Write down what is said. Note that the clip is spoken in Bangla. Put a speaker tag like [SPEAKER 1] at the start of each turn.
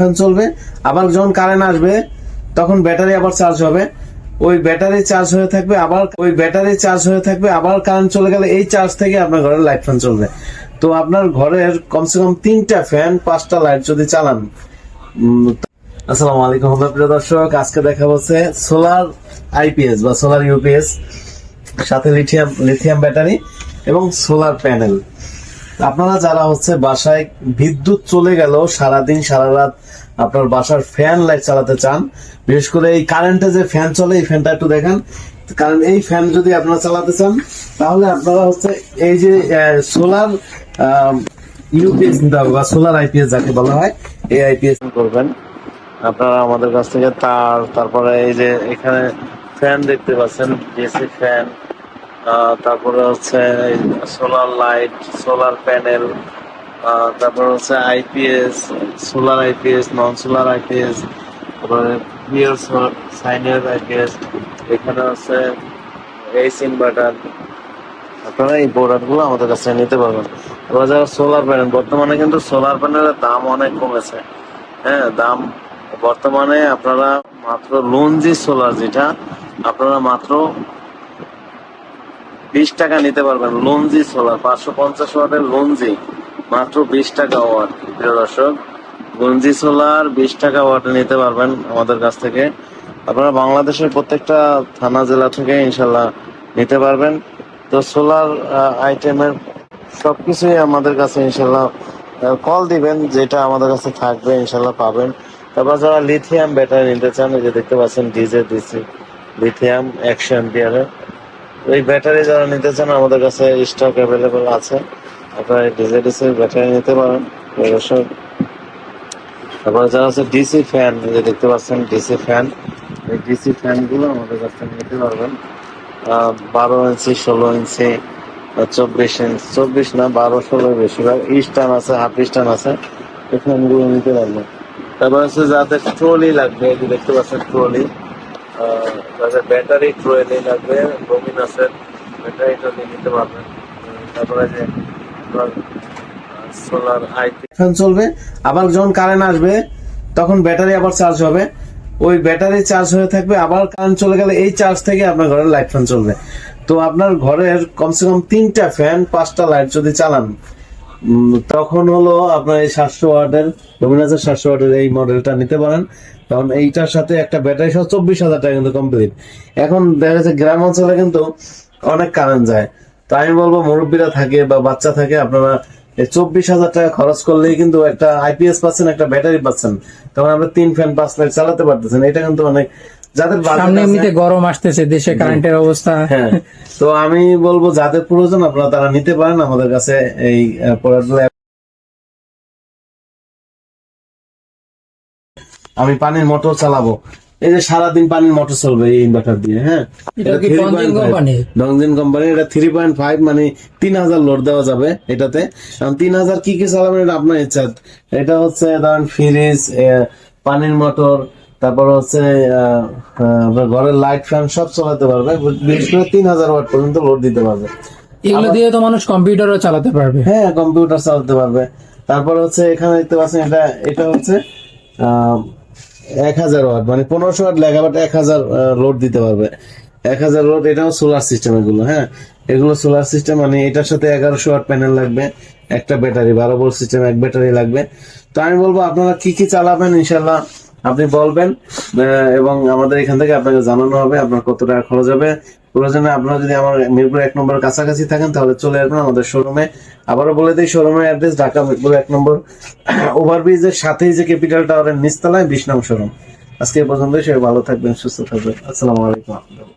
[SPEAKER 1] ফ্যান চলবে, আবার যখন কারেন্ট আসবে তখন ব্যাটারি আবার চার্জ হবে, ওই ব্যাটারি চার্জ হয়ে থাকবে, আবার কারেন্ট চলে গেলে এই চার্জ থেকে আপনার ঘরের লাইট ফ্যান চলবে। তো আপনার ঘরের কমসে কম 3টা ফ্যান 5টা লাইট যদি চালান। আসসালামু আলাইকুম প্রিয় দর্শক, আজকে দেখা হচ্ছে সোলার আইপিএস বা সোলার ইউপিএস, সাথে লিথিয়াম ব্যাটারি এবং সোলার প্যানেল। আপনারা যারা হচ্ছে বাসায় বিদ্যুৎ চলে গেল সারাদিন সারা রাত আপনার বাসার ফ্যান লাইট চালাতে চান, বিশেষ করে এই কারেন্টে যে ফ্যান চলে এই ফ্যানটা একটু দেখেন, কারণ এই ফ্যান যদি আপনারা চালাতে চান তাহলে আপনারা হচ্ছে এই যে সোলার ইউপিএস নিতে হবে বা সোলার আইপিএস যাকে বলা হয়, এই আইপিএস করবেন। আপনারা আমাদের কাছ থেকে তারপরে এই যে এখানে ফ্যান দেখতে পাচ্ছেন, ডিসি ফ্যান, তারপরে হচ্ছে সোলার লাইট, সোলার প্যানেল, তারপরে হচ্ছে আইপিএস, সোলার আইপিএস, নন সোলার আইপিএস, তারপরে পিওর সাইনের আইপিএস, এখানে হচ্ছে এইচ ইনভার্টার। আপনারা এই প্রোডাক্টগুলো আমাদের কাছে নিতে পারবেন। এবার যারা সোলার প্যানেল, বর্তমানে কিন্তু সোলার প্যানেলের দাম অনেক কমেছে। হ্যাঁ, দাম বর্তমানে আপনারা মাত্র লঞ্জি সোলার, যেটা আপনারা মাত্র 20 টাকা নিতে পারবেন। লঞ্জি সোলার 550 ওয়াটের লঞ্জি মাত্র 20 টাকা ওয়াট। প্রিয় দর্শক, লঞ্জি সোলার 20 টাকা ওয়াটে নিতে পারবেন আমাদের কাছ থেকে। আপনারা বাংলাদেশের প্রত্যেকটা থানা জেলা থেকে ইনশাল্লাহ নিতে পারবেন। তো সোলার আইটেমের সবকিছুই আমাদের কাছে ইনশাল্লাহ কল দিবেন, যেটা আমাদের কাছে থাকবে ইনশাল্লাহ পাবেন। তারপর যারা লিথিয়াম ব্যাটারি নিতে চান, এই যে দেখতে পাচ্ছেন ডিজে ডিসি লিথিয়াম 100 অ্যাম্পিয়ারের এই ব্যাটারি যারা নিতে চান আমাদের কাছে স্টক অ্যাভেলেবল আছে। আপনারা ডিজে ডিসি ব্যাটারি নিতে পারেন। তারপরে যারা আছে ডিসি ফ্যান, এই যে দেখতে পাচ্ছেন ডিসি ফ্যান, এই ডিসি ফ্যানগুলো আমাদের কাছ থেকে নিতে পারবেন। 12 ইঞ্চি, 16 ইঞ্চি, 24 ইঞ্চি, 24 না 12 16 বেশিরভাগ স্টান আছে, হাফ স্টান আছে, এই ফ্যানগুলো নিতে পারবেন। তারপর হচ্ছে যাদের ট্রলি লাগবে, এই যে দেখতে পাচ্ছেন ট্রলি, ব্যাটারি ট্রলি লাগবে, ডোমিনাসের ব্যাটারি ট্রলি নিতে পারবেন। তারপরে যে সোলার আইপি ফ্যান চলবে, আবার যখন কারেন্ট আসবে তখন ব্যাটারি আবার চার্জ হবে, ওই ব্যাটারি চার্জ হয়ে থাকবে, আবার কারেন্ট চলে গেলে এই চার্জ থেকে আপনার ঘরের লাইট ফ্যান চলবে। তো আপনার ঘরের কমসে কম 3টা ফ্যান 5টা লাইট যদি চালান, তখন হলো আপনার এই 700 ওয়াটের ডোমিনাসের 700 ওয়াটের এই মডেলটা নিতে পারেন। কারণ এইটার সাথে একটা ব্যাটারি সহ 24,000 টাকা কিন্তু কমপ্লিট। এখন দেখা যাচ্ছে গ্রাম অঞ্চলে কিন্তু অনেক কারেন্ট যায়, তো আমি বলবো মুরব্বীরা থাকে বা বাচ্চা থাকে, আপনারা 24,000 টাকা খরচ করলেই কিন্তু একটা আইপিএস পাচ্ছেন, একটা ব্যাটারি পাচ্ছেন, তখন আমরা 3 ফ্যান 5 লাইট চালাতে পারতেছেন। এটা কিন্তু অনেক, যাদের
[SPEAKER 2] সামনে এমনিতে গরম আসতেছে, দেশে কারেন্টের অবস্থা।
[SPEAKER 1] হ্যাঁ, তো আমি বলবো যাদের প্রয়োজন আপনারা তারা নিতে পারেন আমাদের কাছে এই প্রোডাক্টগুলো। আমি পানির মোটর চালাবো, এই যে সারাদিন পানির মোটর চলবে এই ইনভার্টার দিয়ে। হ্যাঁ, ডংজিন কোম্পানি, এটা 3.5 মানে 3000 লোড দেওয়া যাবে এটাতে। 3000 কি কি চালাবেন এটা আপনার ইচ্ছা। এটা হচ্ছে ধরেন ফ্রিজ, পানির মোটর, তারপর হচ্ছে আপনার ঘরের লাইট ফ্যান সব চালাতে পারবে, বিশেষ করে 3000 ওয়াট পর্যন্ত লোড দিতে পারবে।
[SPEAKER 2] এগুলো দিয়ে তো মানুষ কম্পিউটারও চালাতে পারবে।
[SPEAKER 1] হ্যাঁ, কম্পিউটার চালাতে পারবে। তারপর হচ্ছে এখানে দেখতে পাচ্ছেন এটা হচ্ছে 1000 ওয়াট মানে 1500 ওয়াট লেখা, বাট 1000 লোড দিতে পারবে। 1000 লোড, এটাও সোলার সিস্টেম এগুলো। হ্যাঁ, এগুলো সোলার সিস্টেম, মানে এটার সাথে 1100 ওয়াট প্যানেল লাগবে, একটা ব্যাটারি 12 ভোল্ট সিস্টেম, এক ব্যাটারি লাগবে। তো আমি বলবো আপনারা কি কি চালাবেন ইনশাল্লাহ আপনি বলবেন, এবং আমাদের এখান থেকে আপনাকে জানানো হবে আপনার কত টাকা খরচ হবে। প্রয়োজনে আপনারা যদি আমার মিরপুর 1 নম্বর কাছাকাছি থাকেন তাহলে চলে আসবেন আমাদের শোরুমে। আবারও বলে দিই, শোরুমের অ্যাড্রেস ঢাকা মিরপুর 1 নম্বর ওভারব্রিজের সাথেই যে ক্যাপিটাল টাওয়ারের নিচতলায় 20 নং শোরুম। আজকে এই পর্যন্ত, সবাই ভালো থাকবেন, সুস্থ থাকবেন। আসসালামু আলাইকুম।